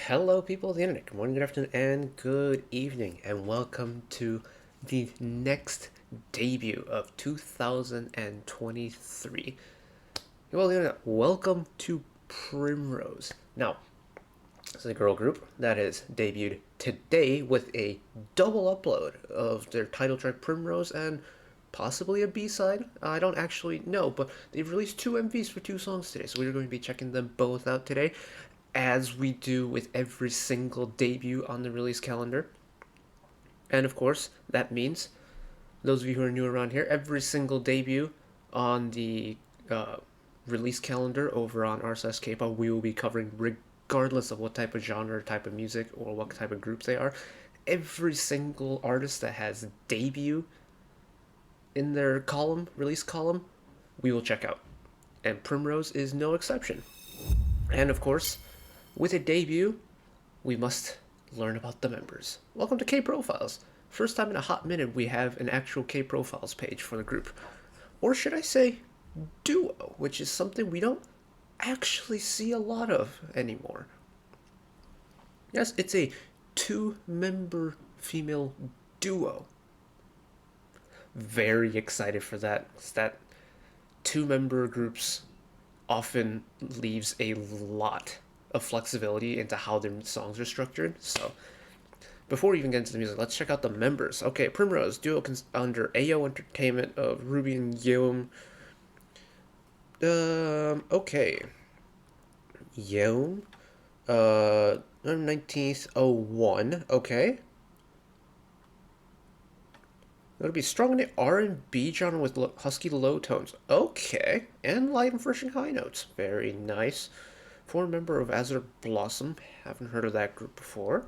Hello, people of the internet. Good morning, good afternoon, and good evening, and welcome to the next debut of 2023. Well, the internet, welcome to Primrose. Now, this is a girl group that has debuted today with a double upload of their title track Primrose and possibly a B-side. I don't actually know, but they've released two MVs for two songs today, so we're going to be checking them both out today, as we do with every single debut on the release calendar. And of course, that means, those of you who are new around here, every single debut on the release calendar over on r/slash Kpop, we will be covering regardless of what type of genre, type of music, or what type of groups they are. Every single artist that has debut in their column, release column, we will check out. And Primrose is no exception. And of course, with a debut, we must learn about the members. Welcome to Kprofiles. First time in a hot minute we have an actual Kprofiles page for the group. Or should I say, duo, which is something we don't actually see a lot of anymore. Yes, it's a two-member female duo. Very excited for that. It's that two-member groups often leaves a lot of flexibility into how their songs are structured. So before we even get into the music, let's check out the members. Okay, Primrose duo under AO Entertainment of Ruby and Yeom. Okay, Yeom, 1901. Okay, it'll be strong in the R&B genre with husky low tones. Okay, and light and fresh and high notes. Very nice. Former member of Azure Blossom. Haven't heard of that group before.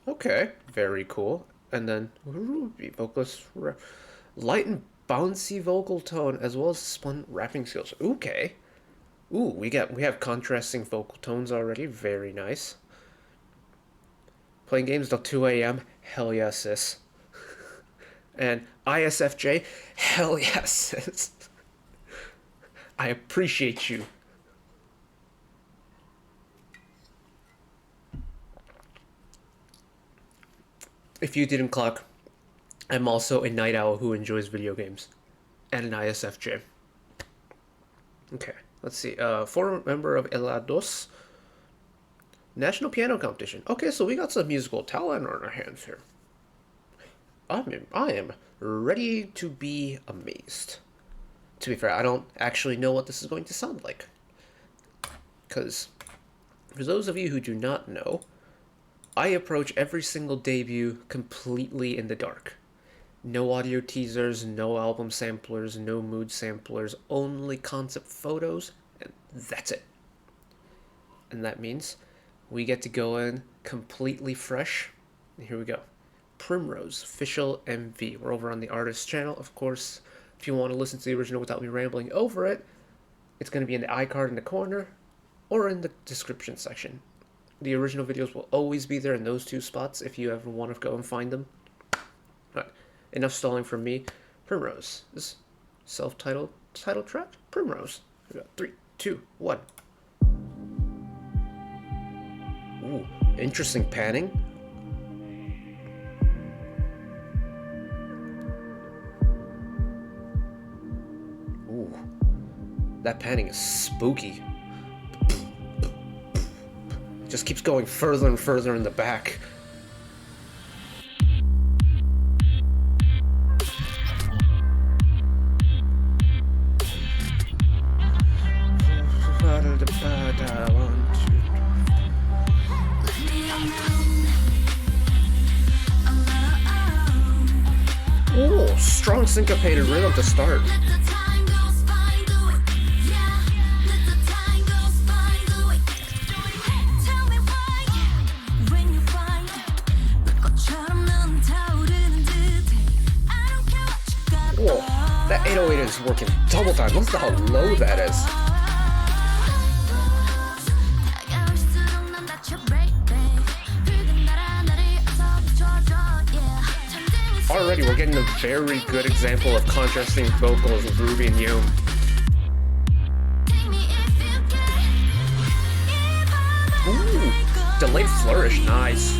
Okay, very cool. And then Ruby, vocalist, light and bouncy vocal tone as well as spun rapping skills. Okay. Ooh, we have contrasting vocal tones already. Very nice. Playing games till 2 a.m. Hell yes, sis. And ISFJ. Hell yes, sis. I appreciate you. If you didn't clock, I'm also a night owl who enjoys video games. And an ISFJ. Okay, let's see. Former member of Elados. National Piano Competition. Okay, so we got some musical talent on our hands here. I am ready to be amazed. To be fair, I don't actually know what this is going to sound like. Because, for those of you who do not know, I approach every single debut completely in the dark. No audio teasers, no album samplers, no mood samplers, only concept photos, and that's it. And that means we get to go in completely fresh. And here we go. Primrose, official MV. We're over on the artist channel, of course. If you want to listen to the original without me rambling over it, it's going to be in the iCard in the corner or in the description section. The original videos will always be there in those two spots if you ever want to go and find them. Alright, enough stalling from me. Primrose. This self-titled title track? Primrose. We got 3, 2, 1. Ooh, interesting panning. Ooh, that panning is spooky. It just keeps going further and further in the back. Ooh, strong syncopated rhythm to start. Whoa, that 808 is working double time. Look at how low that is. Already, we're getting a very good example of contrasting vocals with Ruby and Yeom. Delayed flourish, nice.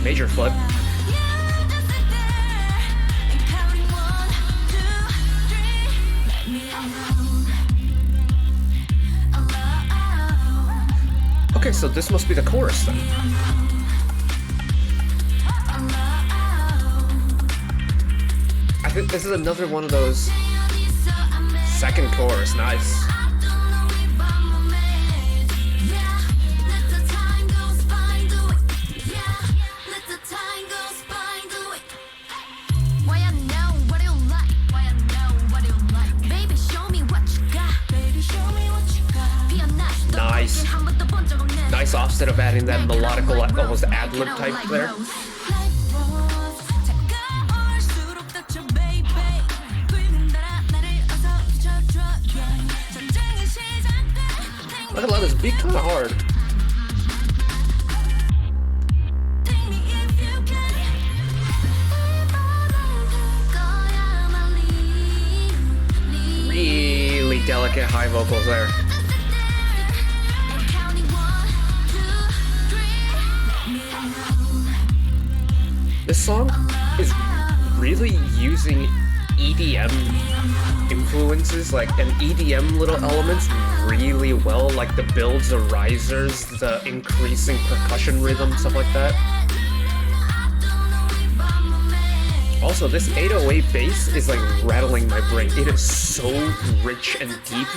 Major flip. Okay, so this must be the chorus then. I think this is another one of those second chorus, nice. Nice. Nice offset of adding that melodical, almost ad-lib type there. Look at this beat, kind of hard. Really delicate high vocals there. This song is really using EDM influences, like, and EDM little elements really well, like the builds, the risers, the increasing percussion rhythm, stuff like that. Also, this 808 bass is like rattling my brain. It is so rich and deep.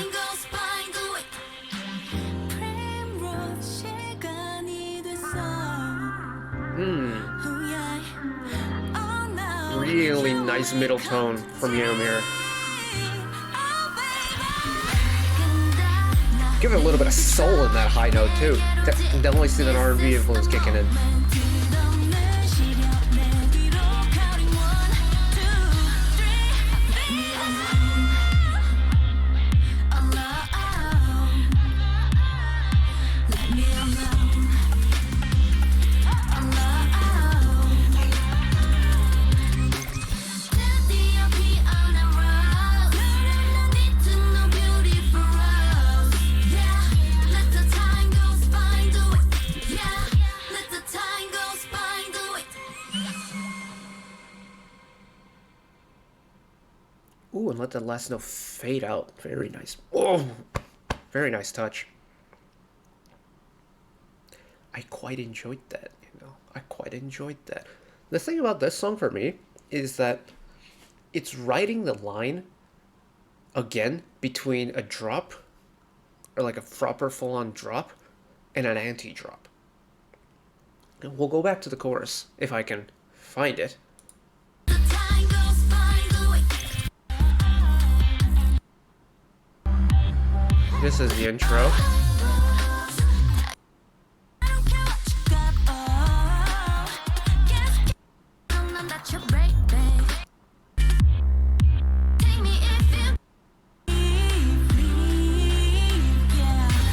Really nice middle tone from Yaromir. Give it a little bit of soul in that high note too. Definitely see that R&B influence kicking in. Ooh, and let the last note fade out. Very nice. Oh, very nice touch. I quite enjoyed that, you know. I quite enjoyed that. The thing about this song for me is that it's riding the line, again, between a drop, or like a proper full-on drop, and an anti-drop. And we'll go back to the chorus, if I can find it. This is the intro.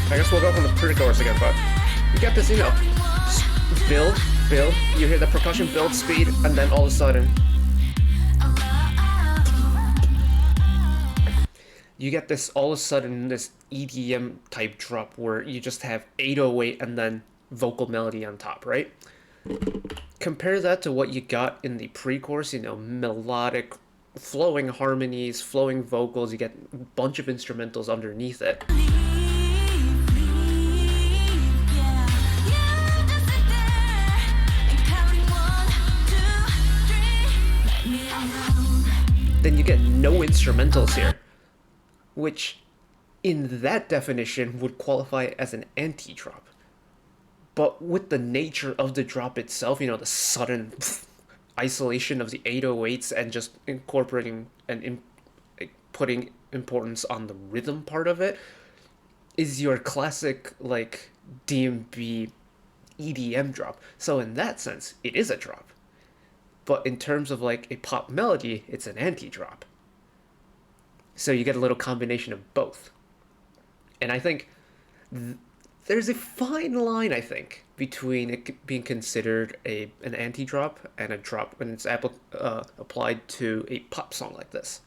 I guess we'll go from the pre-chorus again, but you get this, you know, build, you hear the percussion build speed, and then all of a sudden, you get this, all of a sudden, this EDM type drop where you just have 808 and then vocal melody on top, right? Compare that to what you got in the pre-chorus, you know, melodic, flowing harmonies, flowing vocals, you get a bunch of instrumentals underneath it. Then you get no instrumentals here, which in that definition would qualify as an anti-drop. But with the nature of the drop itself, you know, the sudden isolation of the 808s and just incorporating and putting importance on the rhythm part of it, is your classic, like, DMB EDM drop. So in that sense, it is a drop. But in terms of, like, a pop melody, it's an anti-drop. So you get a little combination of both. And I think there's a fine line, I think, between it being considered an anti-drop and a drop when it's applied to a pop song like this.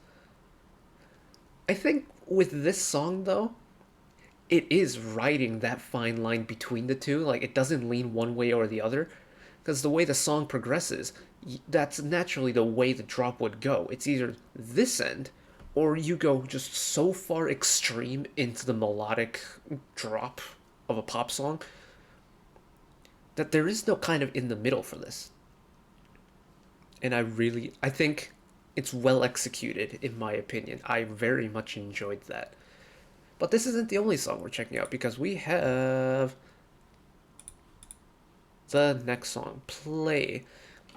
I think with this song, though, it is riding that fine line between the two. Like, it doesn't lean one way or the other. Because the way the song progresses, that's naturally the way the drop would go. It's either this end, or you go just so far extreme into the melodic drop of a pop song that there is no kind of in the middle for this. And I think it's well executed, in my opinion. I very much enjoyed that. But this isn't the only song we're checking out, because we have the next song, Play.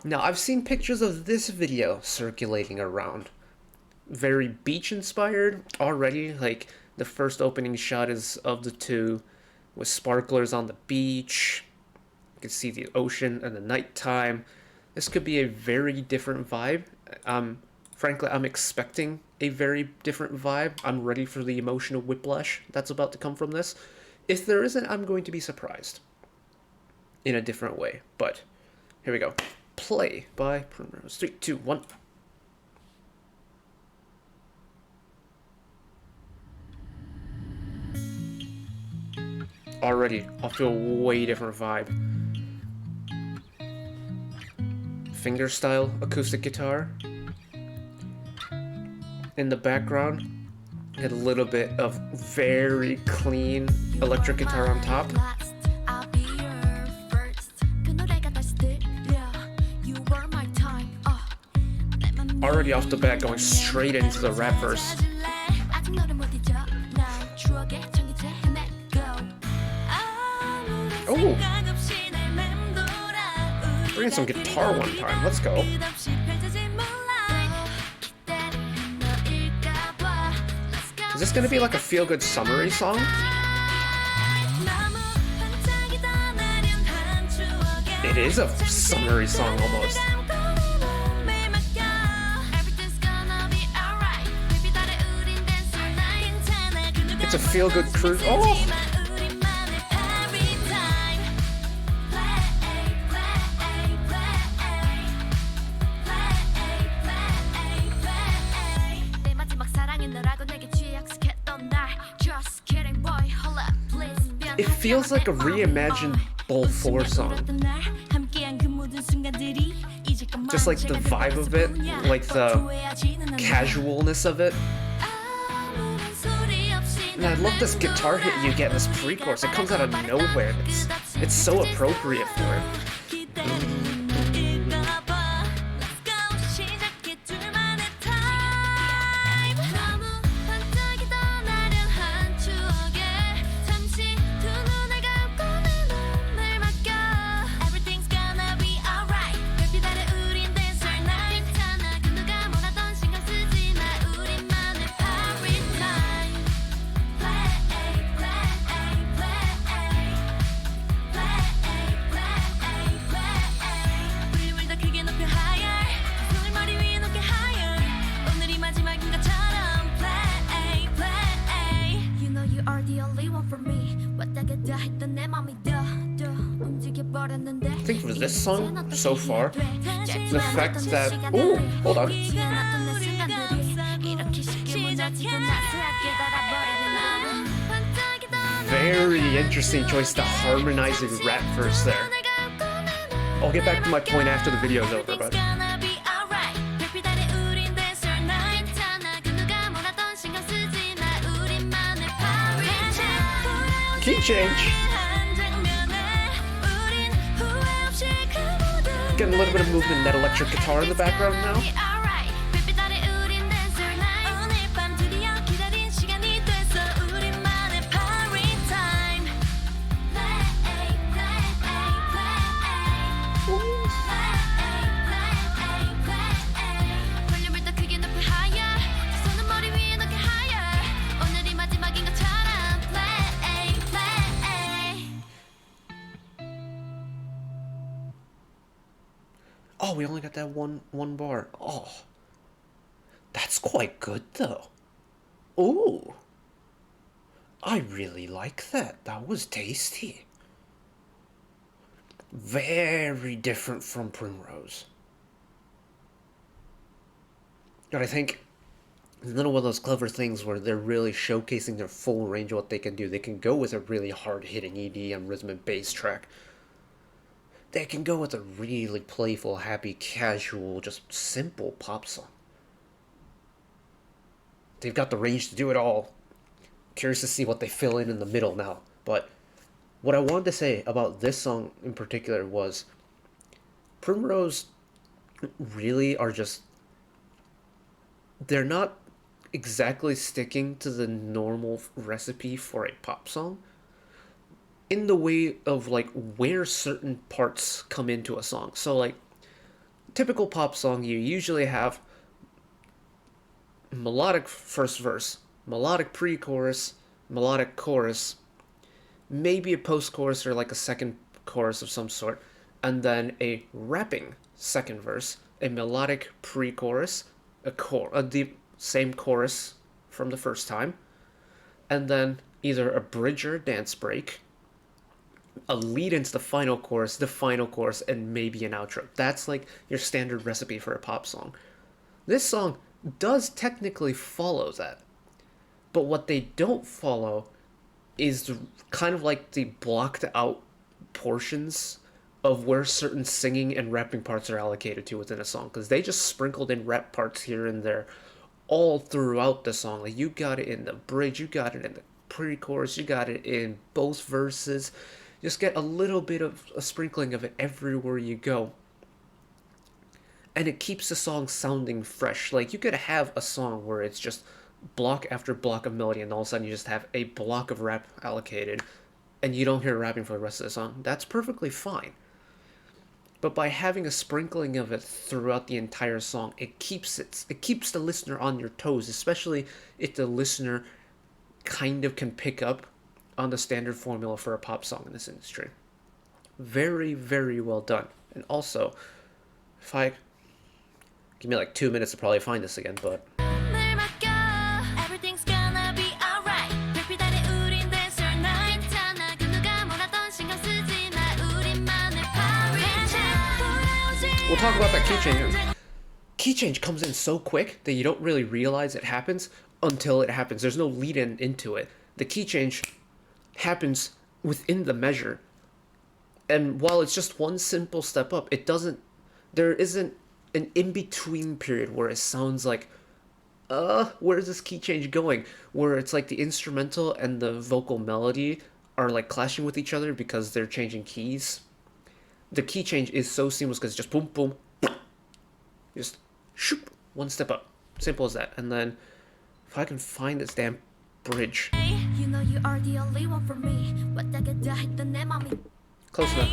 Now, I've seen pictures of this video circulating around. Very beach-inspired already. Like, the first opening shot is of the two with sparklers on the beach. You can see the ocean and the nighttime. This could be a very different vibe. Frankly, I'm expecting a very different vibe. I'm ready for the emotional whiplash that's about to come from this. If there isn't, I'm going to be surprised in a different way. But here we go. Play by Primrose. 3, 2, 1. Already off to a way different vibe. Fingerstyle acoustic guitar. In the background, a little bit of very clean electric guitar on top. Already off the bat, going straight into the rap verse. Oh! Bring in some guitar one time. Let's go. Is this gonna be like a feel-good summary song? It is a summary song almost. It's a feel-good cruise. Oh! It feels like a reimagined Bull 4 song. Just like the vibe of it, like the casualness of it. And I love this guitar hit you get in this pre-chorus. It comes out of nowhere. It's so appropriate for it. I think for this song so far, the fact that oh, hold on. Very interesting choice to harmonizing rap verse there. I'll get back to my point after the video's over, but key change. Getting a little bit of movement in that electric guitar in the background now. Oh, we only got that one bar. Oh, that's quite good though. Ooh, I really like that. That was tasty. Very different from Primrose. But I think It's another one of those clever things where they're really showcasing their full range of what they can do. They can go with a really hard-hitting EDM rhythm and bass track. They can go with a really playful, happy, casual, just simple pop song. They've got the range to do it all. Curious to see what they fill in the middle now. But what I wanted to say about this song in particular was Primrose really are just, they're not exactly sticking to the normal recipe for a pop song in the way of like where certain parts come into a song. So like typical pop song, you usually have melodic first verse, melodic pre-chorus, melodic chorus, maybe a post-chorus or like a second chorus of some sort, and then a rapping second verse, a melodic pre-chorus, the same chorus from the first time, and then either a bridge or a dance break, a lead into the final chorus, and maybe an outro. That's like your standard recipe for a pop song. This song does technically follow that, but what they don't follow is kind of like the blocked out portions of where certain singing and rapping parts are allocated to within a song, because they just sprinkled in rap parts here and there all throughout the song. Like you got it in the bridge, you got it in the pre-chorus, you got it in both verses. Just get a little bit of a sprinkling of it everywhere you go. And it keeps the song sounding fresh. Like you could have a song where it's just block after block of melody and all of a sudden you just have a block of rap allocated and you don't hear rapping for the rest of the song. That's perfectly fine. But by having a sprinkling of it throughout the entire song, it keeps the listener on your toes, especially if the listener kind of can pick up on the standard formula for a pop song in this industry. Very, very well done. And also, if I give me like 2 minutes to probably find this again, but we'll talk about that key change. Key change comes in so quick that you don't really realize it happens until it happens. There's no lead in into it. The key change happens within the measure. And while it's just one simple step up, there isn't an in-between period where it sounds like, where's this key change going? Where it's like the instrumental and the vocal melody are like clashing with each other because they're changing keys. The key change is so seamless because it's just boom, boom, just shoop, one step up. Simple as that. And then if I can find this damn bridge. You know you are the only one for me. Close enough.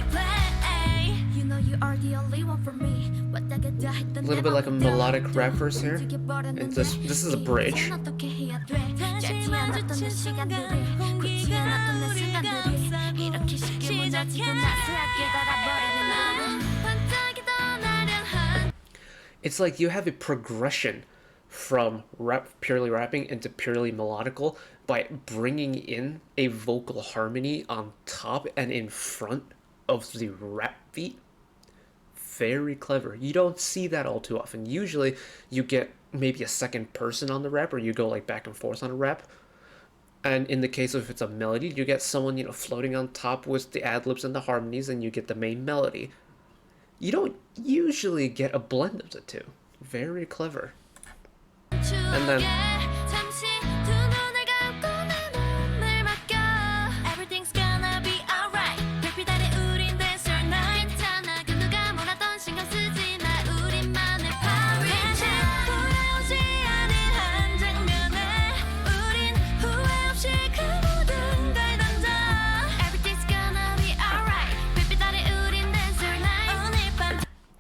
You know you are the only one for me. A little bit like a melodic rap verse here. And this is a bridge. It's like you have a progression from purely rapping into purely melodical by bringing in a vocal harmony on top and in front of the rap beat. Very clever. You don't see that all too often. Usually you get maybe a second person on the rap, or you go like back and forth on a rap. And in the case of if it's a melody, you get someone, floating on top with the ad-libs and the harmonies, and you get the main melody. You don't usually get a blend of the two. Very clever. And then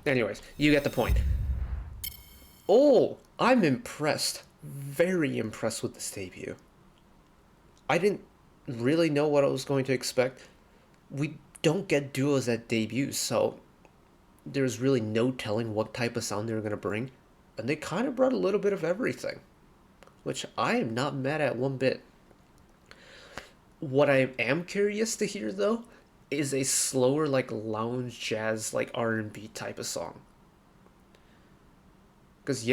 anyways, you get the point. Oh, I'm impressed. Very impressed with this debut. I didn't really know what I was going to expect. We don't get duos at debuts, so there's really no telling what type of sound they were going to bring. And they kind of brought a little bit of everything, which I am not mad at one bit. What I am curious to hear, though, is a slower, like, lounge jazz, like, R&B type of song. Because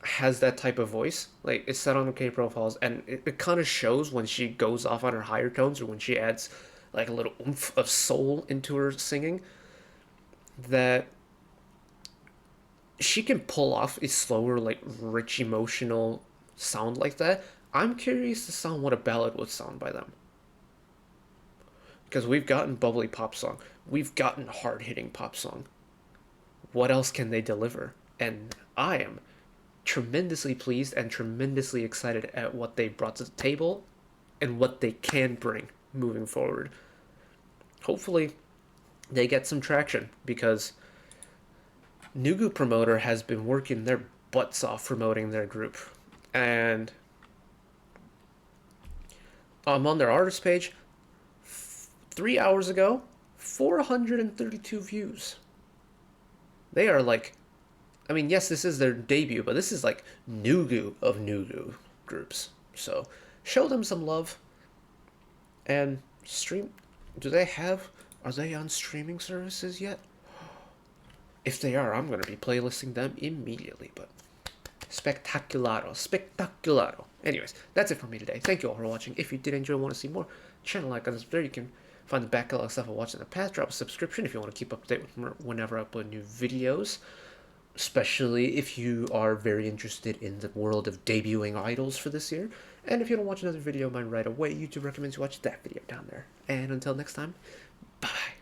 has that type of voice. Like, it's set on the Kprofiles, and it kind of shows when she goes off on her higher tones or when she adds like a little oomph of soul into her singing, that she can pull off a slower, like rich, emotional sound like that. I'm curious to sound what a ballad would sound by them. Because we've gotten bubbly pop song, we've gotten hard hitting pop song. What else can they deliver? And I am tremendously pleased and tremendously excited at what they brought to the table and what they can bring moving forward. Hopefully, they get some traction because Nugu Promoter has been working their butts off promoting their group. And I'm on their artist page 3 hours ago, 432 views. They are like, I mean, yes, this is their debut, but this is like Nugu of Nugu groups. So show them some love and stream. Are they on streaming services yet? If they are, I'm going to be playlisting them immediately, but spectacularo. Anyways, that's it for me today. Thank you all for watching. If you did enjoy and want to see more, channel like and subscribe. You can find the back catalog stuff I watched in the past. Drop a subscription if you want to keep up to date with whenever I upload new videos, especially if you are very interested in the world of debuting idols for this year. And if you don't watch another video of mine right away, YouTube recommends you watch that video down there. And until next time, bye.